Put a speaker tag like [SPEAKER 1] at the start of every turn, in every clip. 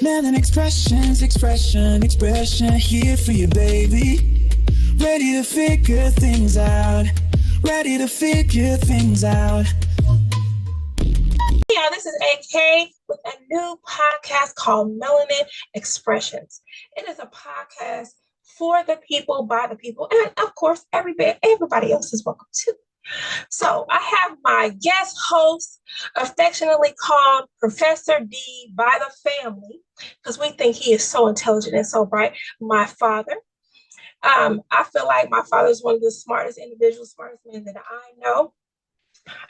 [SPEAKER 1] Melanin expression here for you, baby. Ready to figure things out. Ready to figure things out.
[SPEAKER 2] Hey y'all, this is AK with a new podcast called Melanin Expressions. It is a podcast for the people, by the people, and of course, everybody else is welcome too. So I have my guest host, affectionately called Professor D by the family, because we think he is so intelligent and so bright, my father. I feel like my father is one of the smartest individuals, smartest men that I know.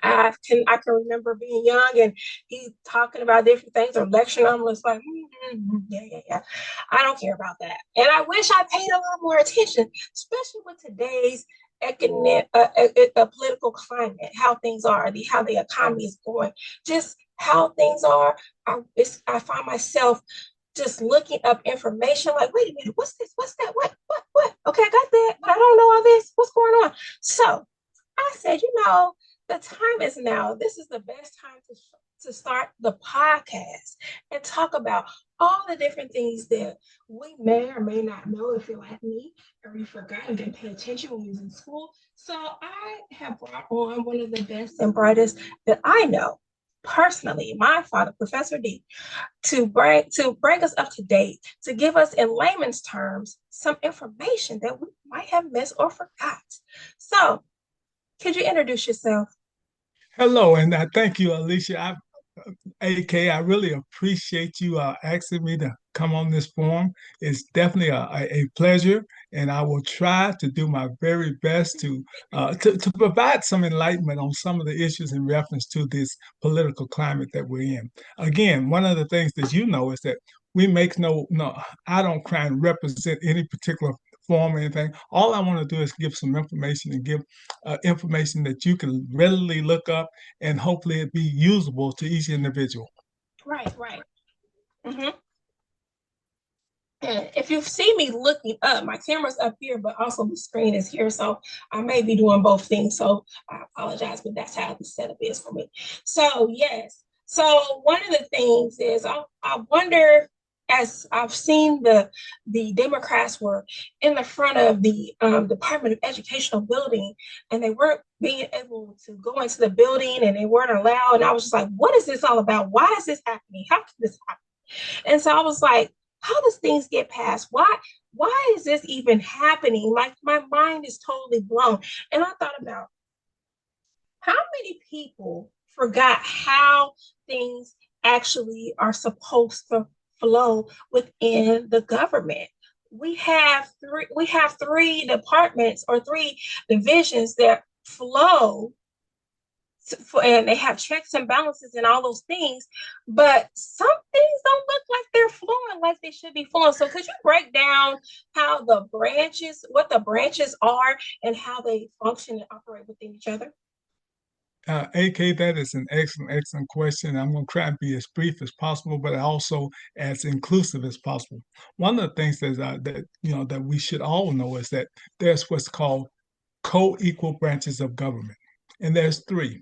[SPEAKER 2] I can remember being young and he talking about different things or lecturing. I'm just like, yeah. I don't care about that. And I wish I paid a little more attention, especially with today's economic, political climate, how things are, how the economy is going, just how things are. I find myself just looking up information like, wait a minute, what's this? What's that? What? Okay, I got that, but I don't know all this. What's going on? So I said, the time is now. This is the best time to start the podcast and talk about all the different things that we may or may not know if you're like me or you forgot and didn't pay attention when you was in school. So I have brought on one of the best and brightest that I know personally, my father, Professor D, to bring us up to date, to give us in layman's terms some information that we might have missed or forgot. So could you introduce yourself?
[SPEAKER 3] Hello, and thank you, Alicia. AK, I really appreciate you asking me to come on this forum. It's definitely a pleasure, and I will try to do my very best to provide some enlightenment on some of the issues in reference to this political climate that we're in. Again, one of the things that you know is that we make no, I don't try and represent any particular form or anything. All I want to do is give some information and give information that you can readily look up and hopefully it be usable to each individual.
[SPEAKER 2] Right. Mm-hmm. And if you see me looking up, my camera's up here, but also the screen is here. So I may be doing both things. So I apologize, but that's how the setup is for me. So yes. So one of the things is I wonder, as I've seen the Democrats were in the front of the Department of Educational building, and they weren't being able to go into the building, and they weren't allowed. And I was just like, what is this all about? Why is this happening? How can this happen? And so I was like, how does things get passed? Why is this even happening? Like my mind is totally blown. And I thought about how many people forgot how things actually are supposed to flow within the government. We have three departments or three divisions that flow and they have checks and balances and all those things, but some things don't look like they're flowing like they should be flowing. So could you break down what the branches are and how they function and operate within each other?
[SPEAKER 3] AK, that is an excellent question. I'm going to try and be as brief as possible, but also as inclusive as possible. One of the things that we should all know is that there's what's called co-equal branches of government, and there's three.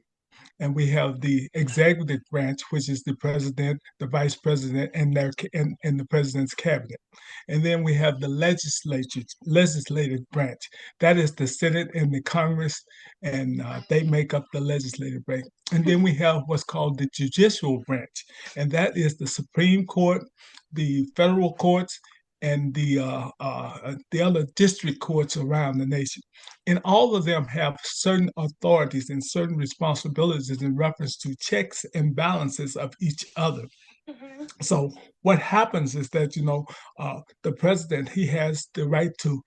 [SPEAKER 3] And we have the executive branch, which is the president, the vice president, and the president's cabinet. And then we have the legislative branch. That is the Senate and the Congress, and they make up the legislative branch. And then we have what's called the judicial branch, and that is the Supreme Court, the federal courts, and the other district courts around the nation. And all of them have certain authorities and certain responsibilities in reference to checks and balances of each other. Mm-hmm. So what happens is that the president, he has the right to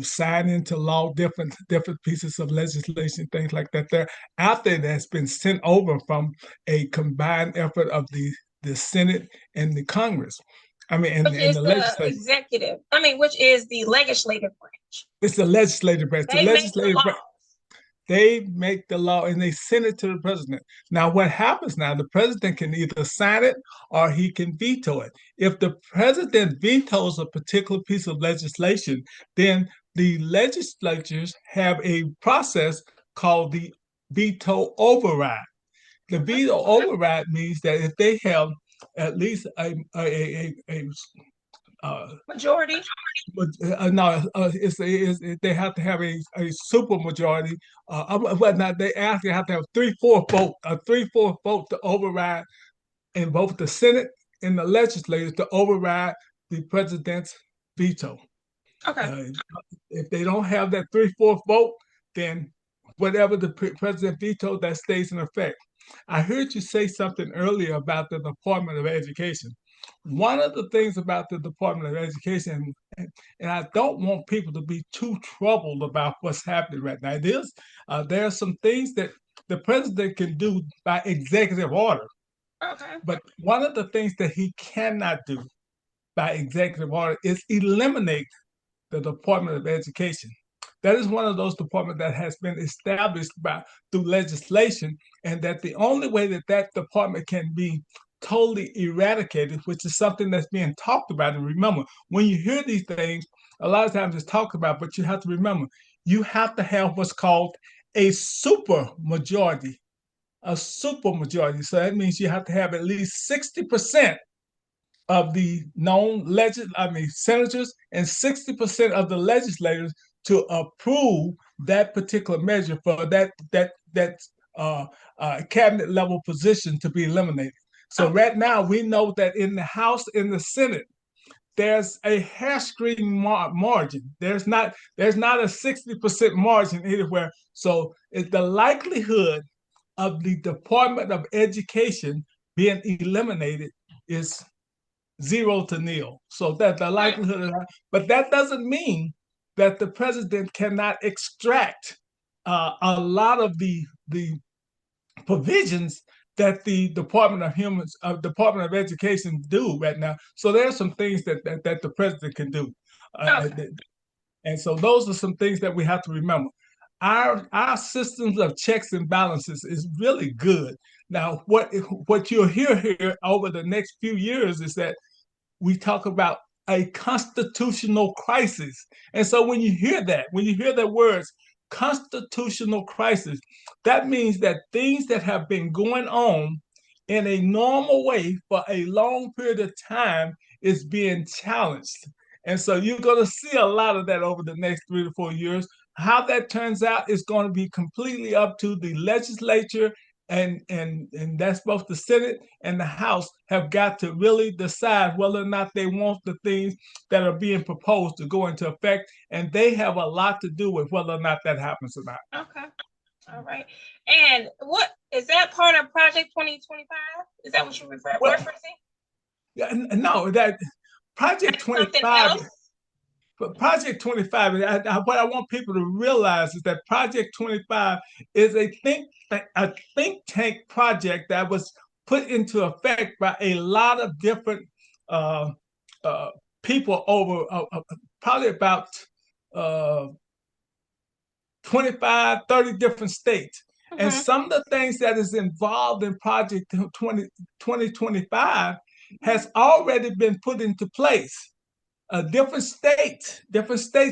[SPEAKER 3] sign into law different pieces of legislation, things like that. There after it has been sent over from a combined effort of the Senate and the Congress. I mean, and the legislative
[SPEAKER 2] executive. Which is the legislative branch.
[SPEAKER 3] It's the legislative branch.
[SPEAKER 2] The legislative branch.
[SPEAKER 3] They make the law and they send it to the president. Now, what happens now? The president can either sign it or he can veto it. If the president vetoes a particular piece of legislation, then the legislatures have a process called the veto override. The veto override means that if they have at least a
[SPEAKER 2] Majority.
[SPEAKER 3] no, they have to have a super majority. Well, not they actually have to have a 3/4 vote to override in both the Senate and the legislature to override the president's veto.
[SPEAKER 2] Okay.
[SPEAKER 3] Uh, if they don't have that 3/4 vote, then whatever the president vetoed, that stays in effect. I heard you say something earlier about the Department of Education. One of the things about the Department of Education, and I don't want people to be too troubled about what's happening right now. There are some things that the president can do by executive order,
[SPEAKER 2] Okay.
[SPEAKER 3] but one of the things that he cannot do by executive order is eliminate the Department of Education. That is one of those departments that has been established through legislation, and that the only way that that department can be totally eradicated, which is something that's being talked about. And remember, when you hear these things, a lot of times it's talked about, but you have to remember, you have to have what's called a super majority. A super majority. So that means you have to have at least 60% of the senators and 60% of the legislators to approve that particular measure for that cabinet level position to be eliminated. So right now we know that in the House, in the Senate, there's a hair screening margin. There's not a 60% margin anywhere. So it's the likelihood of the Department of Education being eliminated is 0 to 0. So that the likelihood of that, but that doesn't mean that the president cannot extract a lot of the provisions that the Department of Education do right now. So there are some things that the president can do,
[SPEAKER 2] Okay.
[SPEAKER 3] and so those are some things that we have to remember. Our systems of checks and balances is really good. Now, what you'll hear here over the next few years is that we talk about a constitutional crisis. And so when you hear the words constitutional crisis, that means that things that have been going on in a normal way for a long period of time is being challenged. And so you're going to see a lot of that over the next 3 to 4 years. How that turns out is going to be completely up to the legislature, and that's both the Senate and the House have got to really decide whether or not they want the things that are being proposed to go into effect, and they have a lot to do with whether or not that happens or not.
[SPEAKER 2] Okay. All right. And what is that part of Project 2025? Is that what you referencing?
[SPEAKER 3] Yeah, no, that Project 25. But Project 25, what I want people to realize is that Project 25 is a think tank project that was put into effect by a lot of different uh, people over probably about 25, 30 different states. Mm-hmm. And some of the things that is involved in Project 2025 has already been put into place. Different states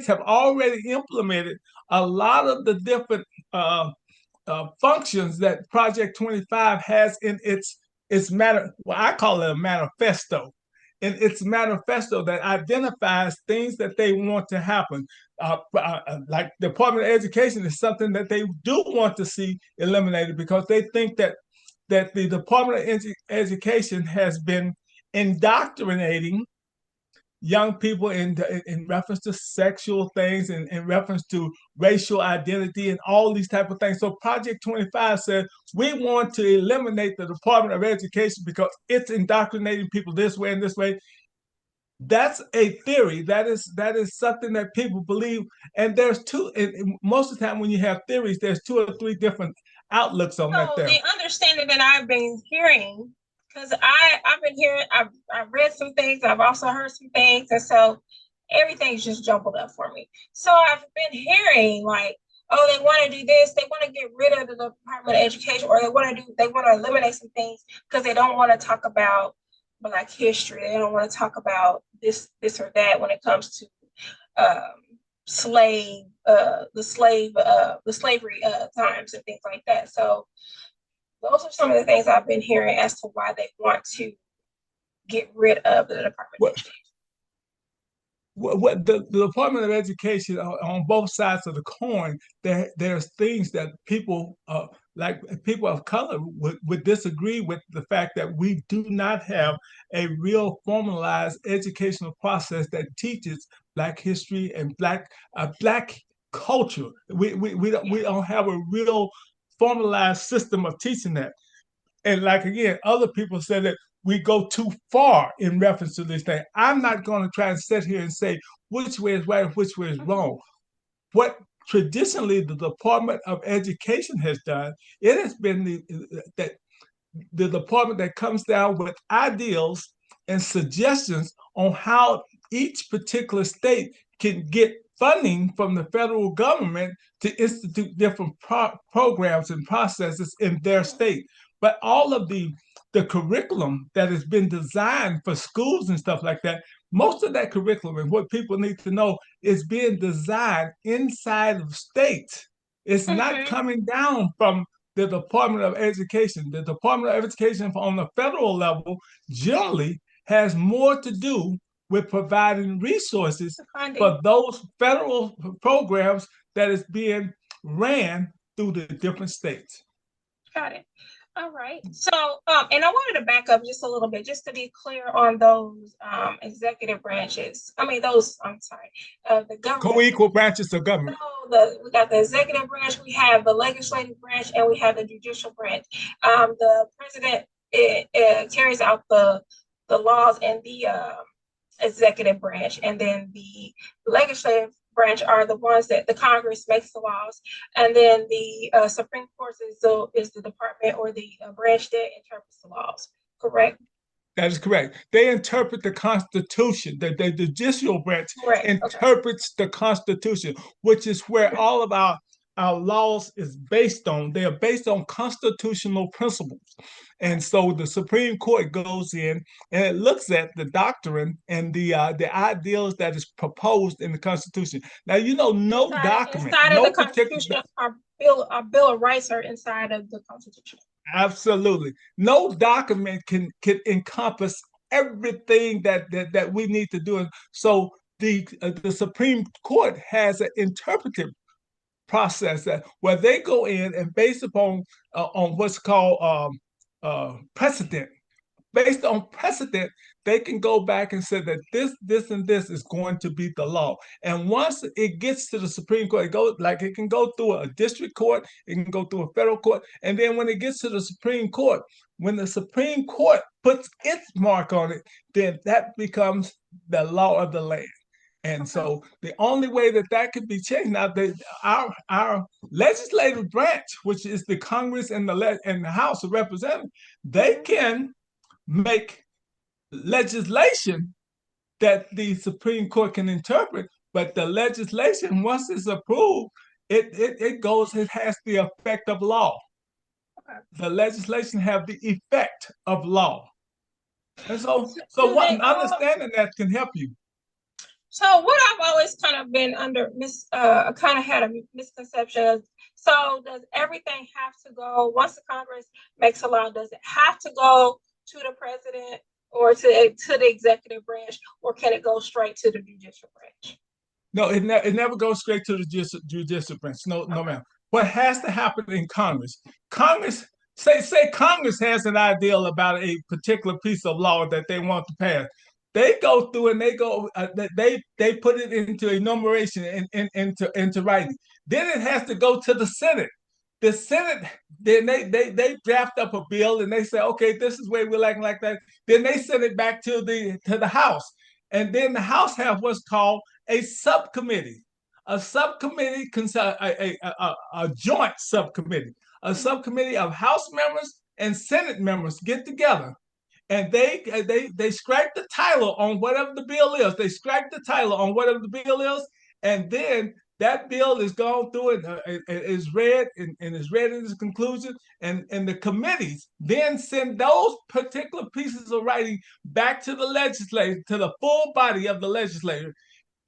[SPEAKER 3] have already implemented a lot of the different functions that Project 25 has in its I call it a manifesto. In its manifesto that identifies things that they want to happen. Like the Department of Education is something that they do want to see eliminated, because they think that the Department of Education has been indoctrinating young people in reference to sexual things and in reference to racial identity and all these type of things. So Project 25 said, we want to eliminate the Department of Education because it's indoctrinating people this way and this way. That's a theory. That is something that people believe. And there's most of the time when you have theories, there's 2 or 3 different outlooks on that there.
[SPEAKER 2] The understanding that I've been hearing, because I've been hearing, I've read some things, I've also heard some things, and so everything's just jumbled up for me. So I've been hearing like, oh, they want to do this, they want to get rid of the Department of Education, or they want to eliminate some things because they don't want to talk about Black history. They don't want to talk about this or that when it comes to the slavery times and things like that. So those are some of the things I've been hearing as to why they want to get rid of the Department of
[SPEAKER 3] What
[SPEAKER 2] Education?
[SPEAKER 3] what the Department of Education on both sides of the coin, there's things that people like people of color would disagree with the fact that we do not have a real formalized educational process that teaches Black history and Black culture. We don't have a real formalized system of teaching that. And like again, other people said that we go too far in reference to this thing. I'm not going to try and sit here and say which way is right and which way is wrong. What traditionally the Department of Education has done, it has been the department that comes down with ideals and suggestions on how each particular state can get funding from the federal government to institute different programs and processes in their state. But all of the curriculum that has been designed for schools and stuff like that, most of that curriculum and what people need to know is being designed inside of states. It's not coming down from the Department of Education. The Department of Education on the federal level generally has more to do with providing resources for those federal programs that is being ran through the different states.
[SPEAKER 2] Got it. All right. So, and I wanted to back up just a little bit, just to be clear on those executive branches. I mean, those, I'm sorry, the government.
[SPEAKER 3] Co-equal branches of government.
[SPEAKER 2] So we got the executive branch, we have the legislative branch, and we have the judicial branch. The president carries out the laws in the executive branch, and then the legislative branch are the ones that the Congress makes the laws, and then the Supreme Court is the department or the branch that interprets the laws. Correct?
[SPEAKER 3] That is correct. They interpret the Constitution. The judicial branch interprets the Constitution, which is where all of our laws is based on. They are based on constitutional principles. And so the Supreme Court goes in and it looks at the doctrine and the ideals that is proposed in the Constitution. Now, no document, no particular
[SPEAKER 2] our Bill of Rights are inside of the Constitution.
[SPEAKER 3] Absolutely. No document can encompass everything that we need to do. So the Supreme Court has an interpretive process where they go in and based upon on what's called precedent. Based on precedent, they can go back and say that this, and this is going to be the law. And once it gets to the Supreme Court, it can go through a district court, it can go through a federal court, and then when it gets to the Supreme Court, when the Supreme Court puts its mark on it, then that becomes the law of the land. And so the only way that can be changed now, our legislative branch, which is the Congress and the House of Representatives, they can make legislation that the Supreme Court can interpret, but the legislation, once it's approved, it has the effect of law. The legislation have the effect of law. And so understanding that can help you.
[SPEAKER 2] So what I've always kind of been kind of had a misconception of, so does everything have to go, once the Congress makes a law, does it have to go to the president or to the executive branch, or can it go straight to the judicial branch?
[SPEAKER 3] No, it never goes straight to the judicial branch. No, ma'am. What has to happen in Congress? Say Congress has an ideal about a particular piece of law that they want to pass. They go through and they put it into enumeration and into writing. Then it has to go to the Senate. The Senate, then they draft up a bill and they say, okay, this is where we like that. Then they send it back to the House, and then the House have what's called a subcommittee. A subcommittee, a joint subcommittee, a subcommittee of House members and Senate members get together. And they scrape the title on whatever the bill is. They scrape the title on whatever the bill is, and then that bill is gone through and is read and is read in its conclusion. And the committees then send those particular pieces of writing back to the legislature, to the full body of the legislature.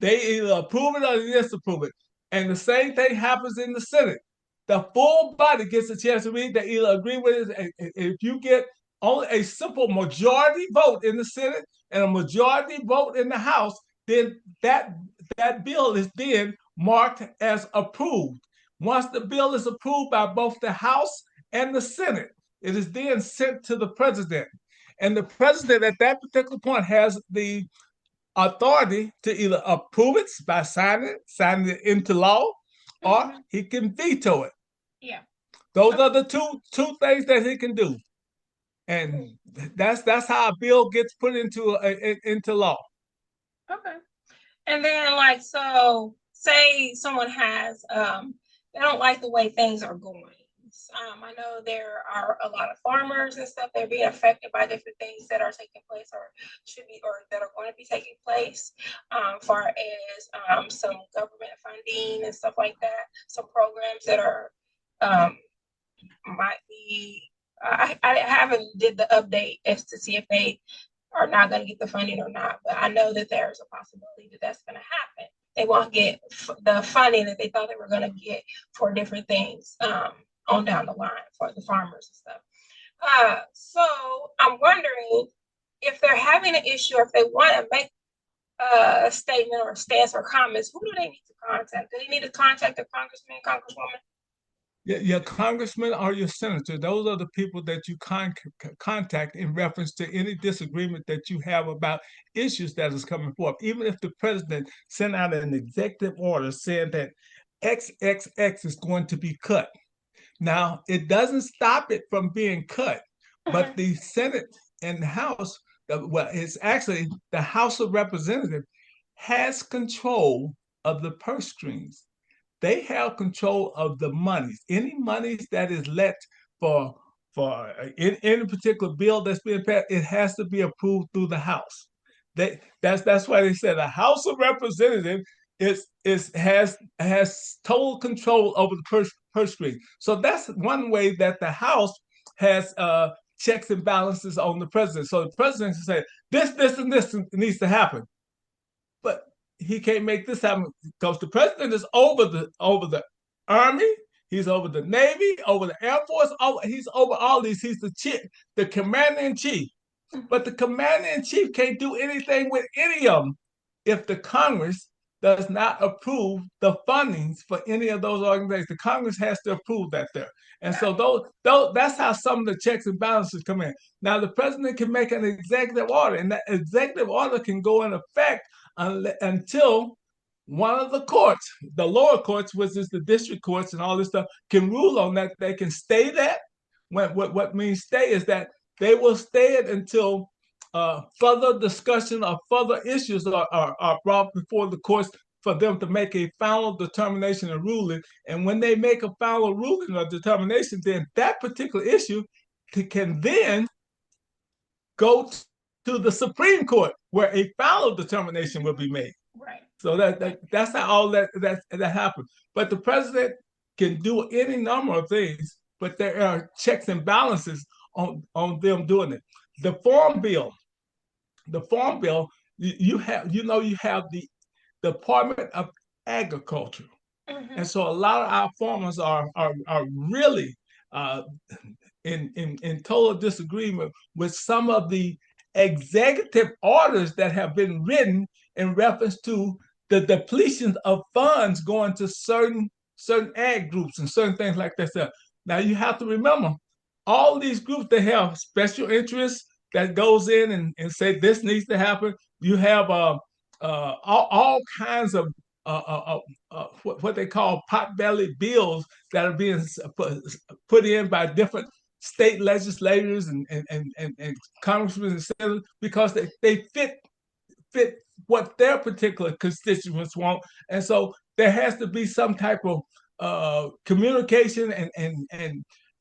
[SPEAKER 3] They either approve it or disapprove it. And the same thing happens in the Senate. The full body gets a chance to read. They either agree with it. If you get only a simple majority vote in the Senate and a majority vote in the House, then that bill is then marked as approved. Once the bill is approved by both the House and the Senate, it is then sent to the president. And the president at that particular point has the authority to either approve it by signing it into law, or he can veto it.
[SPEAKER 2] Yeah.
[SPEAKER 3] Those are the two things that he can do. And that's how a bill gets put into law.
[SPEAKER 2] Okay. And then, like, so say someone has they don't like the way things are going. I know there are a lot of farmers and stuff that are being affected by different things that are taking place or should be, or that are going to be taking place, far as some government funding and stuff like that, some programs that are might be, I haven't did the update as to see if they are not going to get the funding or not, but I know that there's a possibility that that's going to happen. They won't get the funding that they thought they were going to get for different things on down the line for the farmers and stuff. So I'm wondering if they're having an issue, or if they want to make a statement or a stance or comments, who do they need to contact? Do they need to contact the congressman, congresswoman?
[SPEAKER 3] Your congressman or your senator, those are the people that you contact in reference to any disagreement that you have about issues that is coming forth. Even if the president sent out an executive order saying that XXX is going to be cut. Now, it doesn't stop it from being cut, but the Senate and the House, well, it's actually the House of Representatives has control of the purse strings. They have control of the monies. Any monies that is let for in any particular bill that's being passed, it has to be approved through the House. That's why they said the House of Representatives has total control over the purse string. So that's one way that the House has checks and balances on the president. So the president can say this, and this needs to happen, but he can't make this happen because the president is over the Army, he's over the Navy, over the Air Force, he's over all these. He's the commander in chief. But the commander in chief can't do anything with any of them if the Congress does not approve the fundings for any of those organizations. The Congress has to approve that there. And so that's how some of the checks and balances come in. Now, the president can make an executive order, and that executive order can go in effect until one of the courts, the lower courts, which is the district courts and all this stuff, can rule on that. They can stay that. What means stay is that they will stay it until further discussion of further issues are brought before the courts for them to make a final determination and ruling. And when they make a final ruling or determination, then that particular issue can then go to the Supreme Court, where a final determination will be made.
[SPEAKER 2] Right.
[SPEAKER 3] So that's how all that happens. But the president can do any number of things, but there are checks and balances on them doing it. The Farm Bill, you have the Department of Agriculture, and so a lot of our farmers are really in total disagreement with some of the executive orders that have been written in reference to the depletion of funds going to certain ag groups and certain things like that. Now you have to remember, all these groups, they have special interests that goes in and say this needs to happen. You have all kinds of what they call pot-bellied bills that are being put in by different state legislators and congressmen and senators, because they fit what their particular constituents want. And so there has to be some type of communication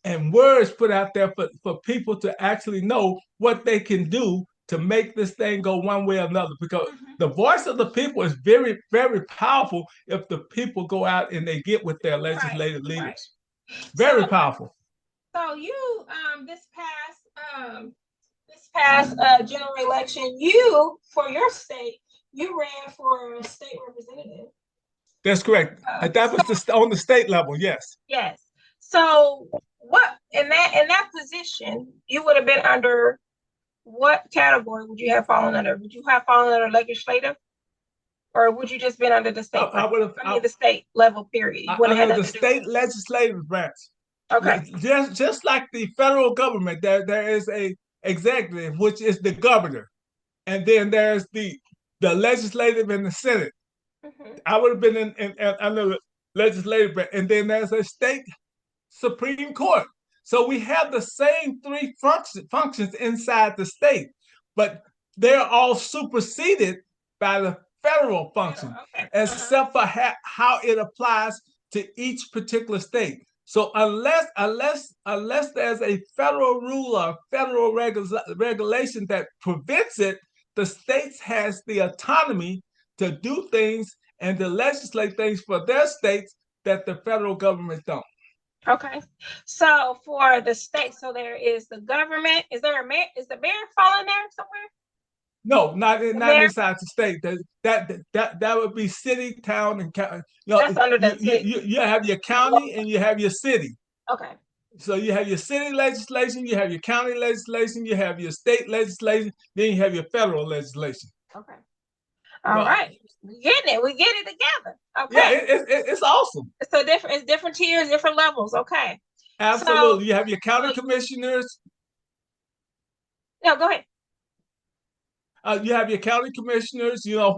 [SPEAKER 3] and words put out there for people to actually know what they can do to make this thing go one way or another, because the voice of the people is very, very powerful if the people go out and they get with their legislative leaders. Very powerful.
[SPEAKER 2] So you this past general election, you, for your state, you ran for state representative.
[SPEAKER 3] That's correct. That was on the state level, yes.
[SPEAKER 2] Yes. So what in that position you would have been under? What category would you have fallen under? Would you have fallen under legislative, or would you just been under the state
[SPEAKER 3] I
[SPEAKER 2] level?
[SPEAKER 3] would have.
[SPEAKER 2] I mean, the state level period. You wouldn't have
[SPEAKER 3] Under
[SPEAKER 2] had
[SPEAKER 3] the
[SPEAKER 2] nothing to do with
[SPEAKER 3] state
[SPEAKER 2] it.
[SPEAKER 3] legislative branch.
[SPEAKER 2] Okay.
[SPEAKER 3] Just like the federal government, there is a executive, which is the governor, and then there's the legislative and the Senate.
[SPEAKER 2] Mm-hmm.
[SPEAKER 3] I would have been in under the legislative branch, and then there's a state Supreme Court. So we have the same three functions inside the state, but they're all superseded by the federal function,
[SPEAKER 2] Okay.
[SPEAKER 3] except for how it applies to each particular state. So unless there's a federal rule or federal regulation that prevents it, the states has the autonomy to do things and to legislate things for their states that the federal government don't.
[SPEAKER 2] Okay. So for the state, so there is the government. Is there a mayor? Is the mayor falling there somewhere?
[SPEAKER 3] No, not
[SPEAKER 2] mayor?
[SPEAKER 3] inside the state. That would be city, town, and county. You know,
[SPEAKER 2] That's under the city.
[SPEAKER 3] you have your county and you have your city.
[SPEAKER 2] Okay.
[SPEAKER 3] So you have your city legislation, you have your county legislation, you have your state legislation, then you have your federal legislation.
[SPEAKER 2] Okay. All right. We getting it. We get it together. Okay.
[SPEAKER 3] Yeah, it's awesome.
[SPEAKER 2] So it's different tiers, different levels. Okay.
[SPEAKER 3] Absolutely.
[SPEAKER 2] So,
[SPEAKER 3] you have your county commissioners.
[SPEAKER 2] No, go ahead.
[SPEAKER 3] You have your county commissioners, you know,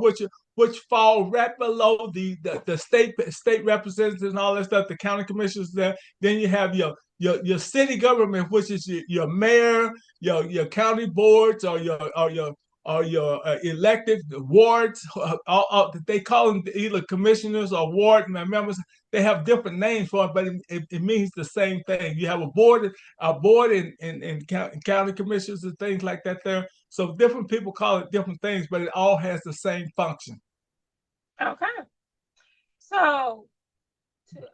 [SPEAKER 3] which fall right below the state representatives and all that stuff. The county commissioners there. Then you have your city government, which is your mayor, your county boards, or your elected wards. They call them either commissioners or ward members. They have different names for it, but it means the same thing. You have a board in county commissioners and things like that there. So different people call it different things, but it all has the same function.
[SPEAKER 2] Okay. So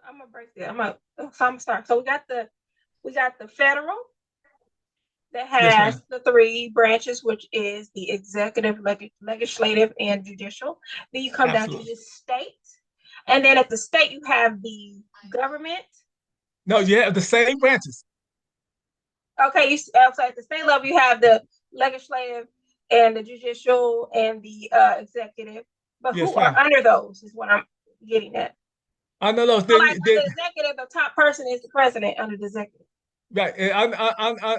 [SPEAKER 2] I'm gonna break it. I'm gonna start. So we got the federal that has the three branches, which is the executive, legislative, and judicial. Then you come down to the state, and then at the state you have the government.
[SPEAKER 3] No, you have the same branches.
[SPEAKER 2] Okay, so at the state level you have the legislative and the judicial and the executive. But who are under those is what I'm getting at.
[SPEAKER 3] Under those,
[SPEAKER 2] so like the executive, the top person is the president under the executive.
[SPEAKER 3] Right, and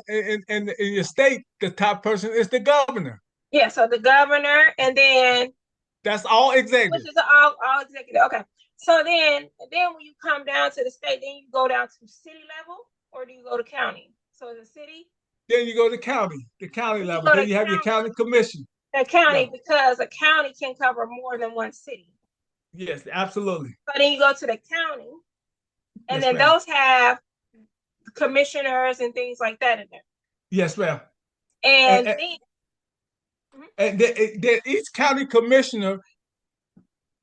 [SPEAKER 3] in your state, the top person is the governor.
[SPEAKER 2] Yeah, so the governor, and then
[SPEAKER 3] that's all executive.
[SPEAKER 2] Which is all executive. Okay, so then when you come down to the state, then you go down to city level, or do you go to county? So the city.
[SPEAKER 3] Then you go to the county level. Then you have your county commission.
[SPEAKER 2] The county, because a county can cover more than one city.
[SPEAKER 3] Yes, absolutely.
[SPEAKER 2] So then you go to the county, and then those have commissioners and things like that in there.
[SPEAKER 3] Yes, ma'am.
[SPEAKER 2] And
[SPEAKER 3] then each county commissioner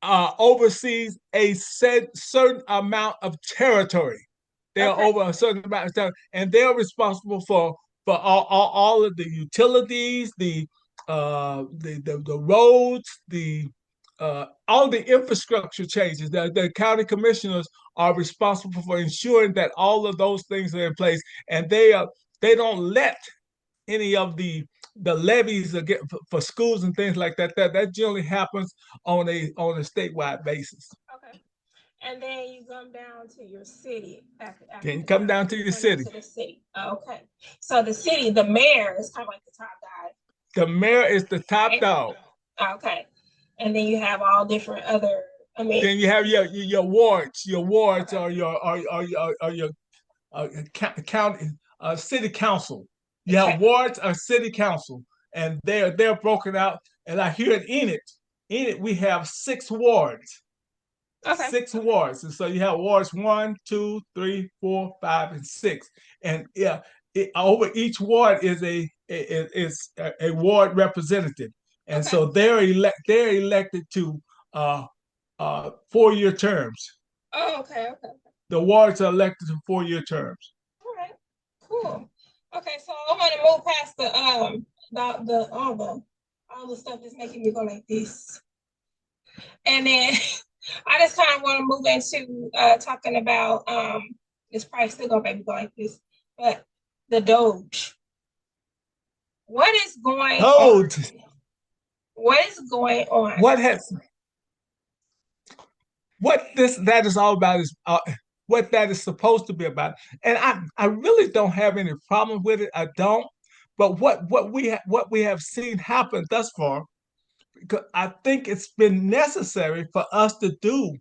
[SPEAKER 3] oversees a certain amount of territory. They're over a certain amount of territory, and they're responsible for all of the utilities, the roads, all the infrastructure changes. The county commissioners are responsible for ensuring that all of those things are in place, and they don't let any of the levies for schools and things like that. That generally happens on a statewide basis.
[SPEAKER 2] Okay. And then you come down to your city.
[SPEAKER 3] Then you come down to your city.
[SPEAKER 2] To the city. Okay. So the city, the mayor is kind of like the top guy.
[SPEAKER 3] The mayor is the top dog.
[SPEAKER 2] Okay. And then you have all different other.
[SPEAKER 3] Then you have your wards. Your wards are your county city council. You have wards or city council, and they're broken out. And I hear in Enid we have 6 wards. Okay. 6 wards, and so you have wards 1, 2, 3, 4, 5, and 6, and over each ward is a ward representative, and so they're elected to 4-year terms.
[SPEAKER 2] Oh, okay.
[SPEAKER 3] The wards are elected to 4-year terms.
[SPEAKER 2] All right, cool. Okay, so I'm gonna move past all the stuff that's making me go like this, and then I just kind of want to move into talking about It's probably still gonna maybe go like this, but the Doge. What is going on?
[SPEAKER 3] Told
[SPEAKER 2] What is going on?
[SPEAKER 3] What that is all about is what that is supposed to be about, and I really don't have any problem with it. I don't. But what we have seen happen thus far, because I think it's been necessary for us to do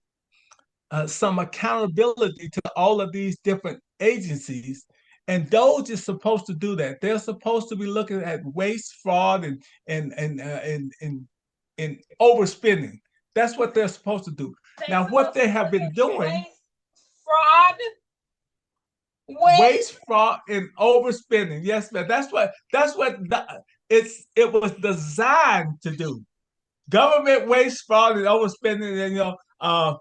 [SPEAKER 3] some accountability to all of these different agencies. And DOGE is supposed to do that. They're supposed to be looking at waste, fraud, and overspending. That's what they're supposed to do. Now, what they have been doing,
[SPEAKER 2] waste, fraud,
[SPEAKER 3] waste, fraud, and overspending. Yes, man. It was designed to do. Government waste, fraud, and overspending, and uh,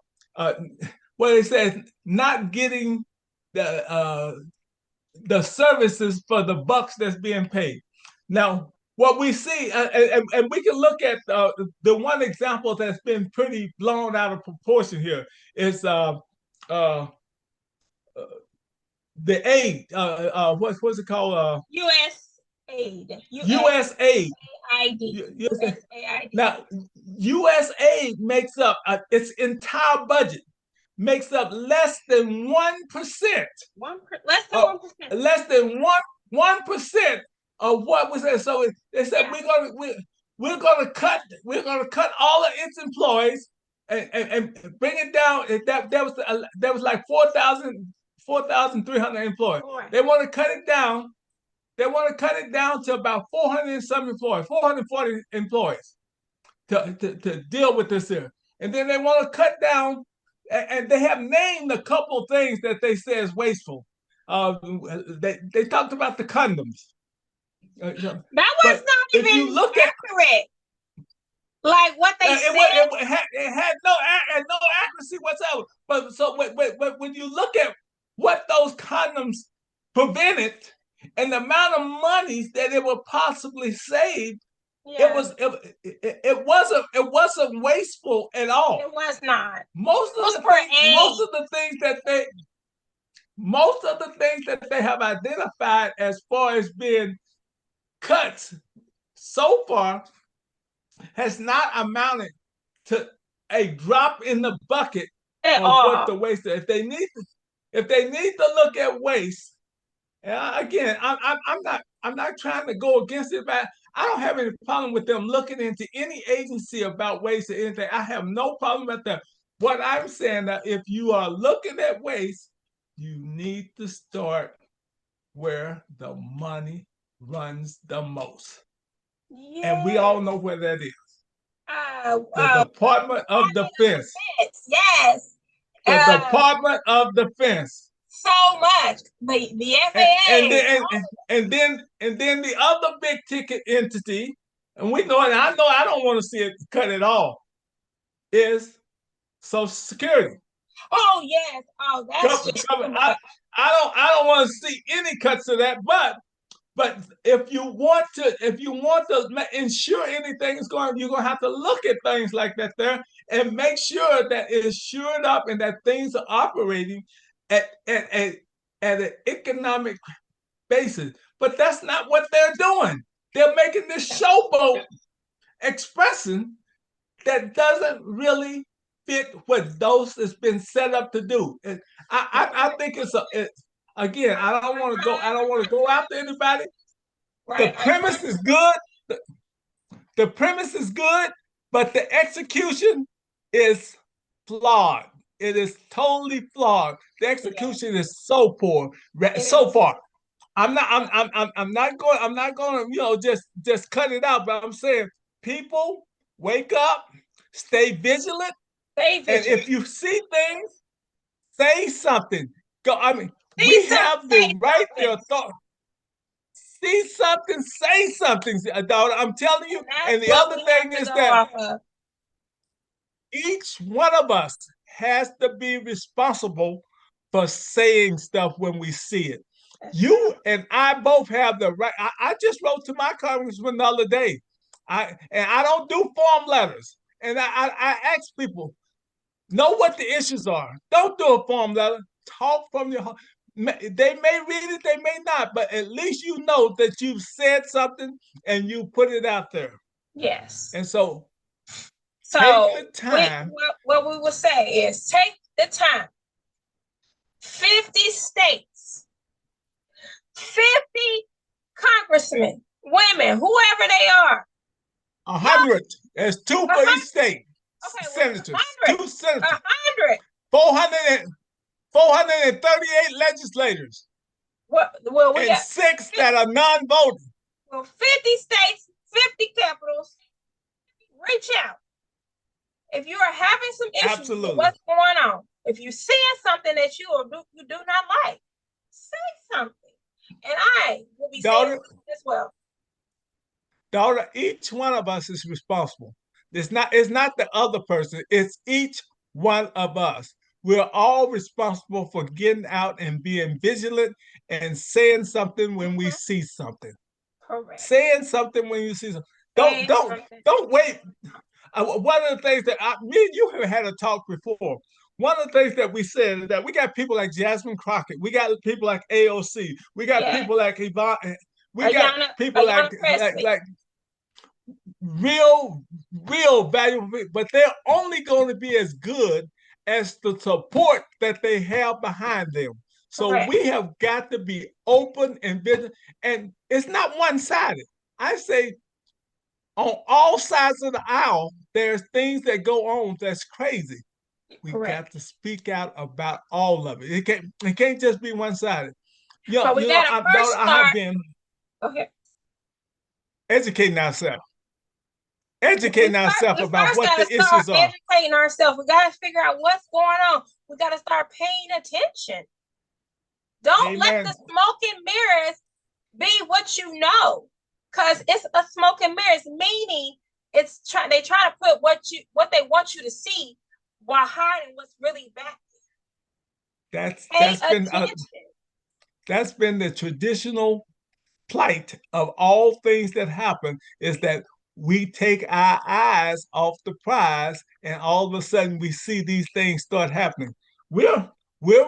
[SPEAKER 3] what it says, not getting the services for the bucks that's being paid. Now, what we see, and we can look at the one example that's been pretty blown out of proportion here is uh, the aid. What's it called?
[SPEAKER 2] U.S. aid.
[SPEAKER 3] U.S. aid.
[SPEAKER 2] USAID.
[SPEAKER 3] Now, U.S. aid makes up its entire budget makes up less than 1%.
[SPEAKER 2] Less than 1%.
[SPEAKER 3] Less than 1% of what was there. So they said we're gonna cut all of its employees and bring it down. That was like 4,300 employees. Right. They want to cut it down. They want to cut it down to about 400 and some employees, 440 employees to deal with this here. And then they want to cut down, and they have named a couple things that they say is wasteful. They talked about the condoms.
[SPEAKER 2] That was not even accurate. Like what they said,
[SPEAKER 3] it had no accuracy whatsoever. But so when you look at what those condoms prevented and the amount of monies that it would possibly save, it wasn't wasteful at all.
[SPEAKER 2] It was not.
[SPEAKER 3] Most of the things that they have identified as far as being cuts so far has not amounted to a drop in the bucket of what the waste is. If they need to look at waste, again, I'm not trying to go against it, but I don't have any problem with them looking into any agency about waste or anything. I have no problem with that. What I'm saying that if you are looking at waste, you need to start where the money runs the most. Yes. And we all know where that is. The Department of Defense.
[SPEAKER 2] Yes.
[SPEAKER 3] The Department of Defense.
[SPEAKER 2] So much. The FAA.
[SPEAKER 3] And then the other big ticket entity, and we know it, I know I don't want to see it cut at all, is Social Security.
[SPEAKER 2] Oh yes. Oh, that's
[SPEAKER 3] I don't want to see any cuts to that, but if you want to ensure anything is going, you're going to have to look at things like that there and make sure that it is shored up and that things are operating at an economic basis. But that's not what they're doing. They're making this showboat expression that doesn't really fit what those has been set up to do. And I think again, I don't want to go after anybody. Right. The premise is good. The premise is good, but the execution is flawed. It is totally flawed. The execution is so poor so far. I'm not going to just cut it out, but I'm saying people wake up, stay vigilant. And if you see things, say something. We have the right to authority. See something, say something, daughter. I'm telling you. And the other thing is that each one of us has to be responsible for saying stuff when we see it. You and I both have the right. I just wrote to my congressman the other day. I don't do form letters. And I ask people, know what the issues are. Don't do a form letter. Talk from your heart. They may read it, they may not, but at least you know that you've said something and you put it out there.
[SPEAKER 2] Yes.
[SPEAKER 3] And so take
[SPEAKER 2] So
[SPEAKER 3] the time.
[SPEAKER 2] what we will say is take the time. 50 states, 50 congressmen, women, whoever they are.
[SPEAKER 3] 100. There's 2 for each state.
[SPEAKER 2] Okay,
[SPEAKER 3] Senators.
[SPEAKER 2] 100.
[SPEAKER 3] 2 senators.
[SPEAKER 2] 100.
[SPEAKER 3] 438 legislators.
[SPEAKER 2] Well, we
[SPEAKER 3] and
[SPEAKER 2] got
[SPEAKER 3] 6 that are non-voting.
[SPEAKER 2] Well, 50 states, 50 capitals. Reach out. If you are having some issues with what's going on, if you're seeing something that you do not like, say something. And I will be saying as well.
[SPEAKER 3] Daughter, each one of us is responsible. It's not the other person, it's each one of us. We're all responsible for getting out and being vigilant and saying something when we see something.
[SPEAKER 2] Correct.
[SPEAKER 3] Saying something when you see something. Don't wait. One of the things that me and you have had a talk before. One of the things that we said is that we got people like Jasmine Crockett, we got people like AOC, we got people like Yvonne, we got people like real valuable, but they're only going to be as good as the support that they have behind them. So we have got to be open and vigilant, and it's not one-sided. I say on all sides of the aisle, there's things that go on that's crazy. We got to speak out about all of it. It can't just be one-sided.
[SPEAKER 2] But we gotta first start.
[SPEAKER 3] I have been educating ourselves. Educating ourselves about what the issues are.
[SPEAKER 2] Educating ourselves. We got to figure out what's going on. We got to start paying attention. Don't let the smoke and mirrors be what you know, because it's a smoke and mirrors. Meaning, they try to put what they want you to see while hiding what's really back
[SPEAKER 3] there. That's been the traditional plight of all things that happen, is that we take our eyes off the prize and all of a sudden we see these things start happening. We're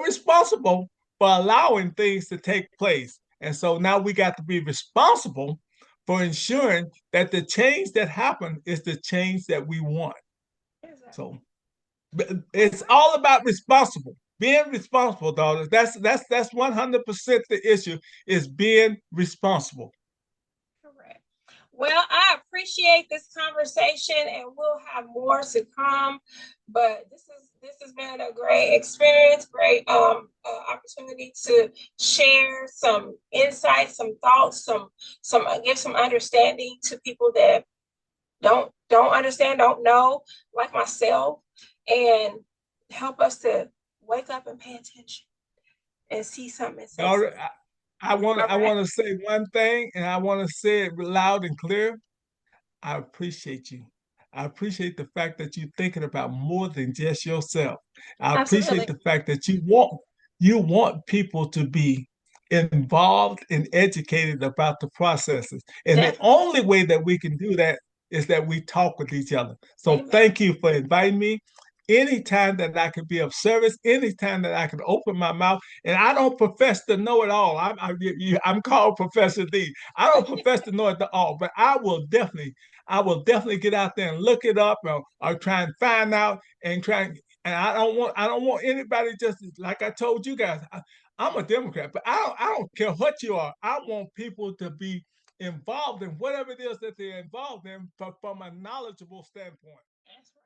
[SPEAKER 3] responsible for allowing things to take place. And so now we got to be responsible for ensuring that the change that happened is the change that we want. So it's all about responsible. Being responsible, daughters. That's 100% the issue, is being responsible.
[SPEAKER 2] Correct. Well, I appreciate this conversation, and we'll have more to come. But this has been a great experience, great opportunity to share some insights, some thoughts, some give some understanding to people that don't understand, don't know, like myself, and help us to wake up and pay attention and see something.
[SPEAKER 3] I want to say one thing, and I want to say it loud and clear. I appreciate you. I appreciate the fact that you're thinking about more than just yourself. I appreciate the fact that you want people to be involved and educated about the processes. And the only way that we can do that is that we talk with each other. So thank you for inviting me. Anytime that I can be of service, anytime that I can open my mouth, and I don't profess to know it all. I'm called Professor D. I don't profess to know it all, but I will definitely get out there and look it up, or try and find out and try. And I don't want anybody, just like I told you guys. I'm a Democrat, but I don't care what you are. I want people to be involved in whatever it is that they're involved in from a knowledgeable standpoint.
[SPEAKER 2] That's right.